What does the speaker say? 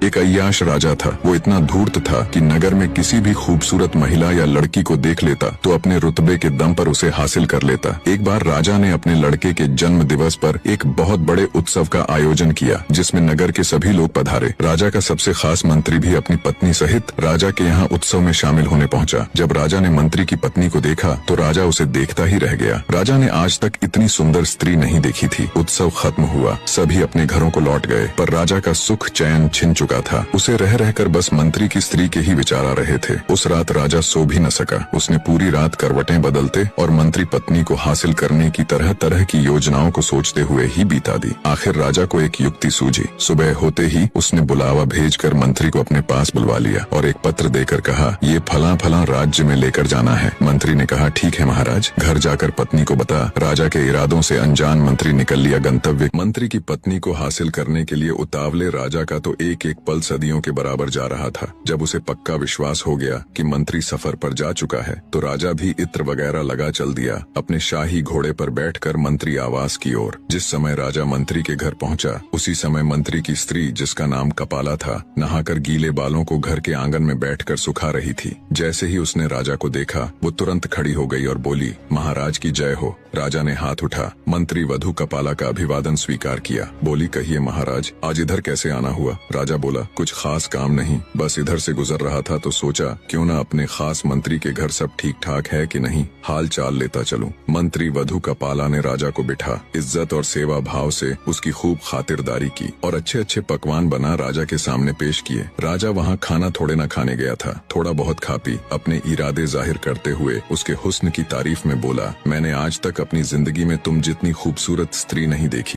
एक अय्याश राजा था। वो इतना धूर्त था कि नगर में किसी भी खूबसूरत महिला या लड़की को देख लेता तो अपने रुतबे के दम पर उसे हासिल कर लेता। एक बार राजा ने अपने लड़के के जन्म दिवस पर एक बहुत बड़े उत्सव का आयोजन किया, जिसमें नगर के सभी लोग पधारे। राजा का सबसे खास मंत्री भी अपनी पत्नी सहित राजा के यहाँ उत्सव में शामिल होने पहुंचा। जब राजा ने मंत्री की पत्नी को देखा तो राजा उसे देखता ही रह गया। राजा ने आज तक इतनी सुंदर स्त्री नहीं देखी थी। उत्सव खत्म हुआ, सभी अपने घरों को लौट गए, पर राजा का सुख चैन छिन चुका था। उसे रह रहकर बस मंत्री की स्त्री के ही विचार आ रहे थे। उस रात राजा सो भी न सका। उसने पूरी रात करवटें बदलते और मंत्री पत्नी को हासिल करने की तरह तरह की योजनाओं को सोचते हुए ही बिता दी। आखिर राजा को एक युक्ति सूझी। सुबह होते ही उसने बुलावा भेजकर मंत्री को अपने पास बुलवा लिया और एक पत्र देकर कहा, ये फला फला राज्य में लेकर जाना है। मंत्री ने कहा, ठीक है महाराज। घर जाकर पत्नी को बता। राजा के इरादों से अनजान मंत्री निकल लिया गंतव्य। मंत्री की पत्नी को हासिल करने के लिए उतावले राजा का तो एक एक पल सदियों के बराबर जा रहा था। जब उसे पक्का विश्वास हो गया कि मंत्री सफर पर जा चुका है तो राजा भी इत्र वगैरह लगा चल दिया अपने शाही घोड़े पर बैठकर मंत्री आवास की ओर। जिस समय राजा मंत्री के घर पहुंचा उसी समय मंत्री की स्त्री, जिसका नाम कपाला था, नहाकर गीले बालों को घर के आंगन में बैठकर सुखा रही थी। जैसे ही उसने राजा को देखा वो तुरंत खड़ी हो गई और बोली, महाराज की जय हो। राजा ने हाथ उठा। मंत्री वधू कपाला का अभिवादन स्वीकार किया। बोली, कहिए महाराज, आज इधर कैसे आना हुआ? राजा बोला, कुछ खास काम नहीं, बस इधर से गुजर रहा था तो सोचा क्यों न अपने खास मंत्री के घर सब ठीक ठाक है कि नहीं, हाल चाल लेता चलूं। मंत्री वधू कपाला ने राजा को बिठा इज्जत और सेवा भाव से उसकी खूब खातिरदारी की और अच्छे अच्छे पकवान बना राजा के सामने पेश किए। राजा वहाँ खाना थोड़े न खाने गया था, थोड़ा बहुत खा पी अपने इरादे जाहिर करते हुए उसके हुस्न की तारीफ में बोला, मैंने आज तक अपनी जिंदगी में तुम जितनी खूबसूरत स्त्री नहीं देखी।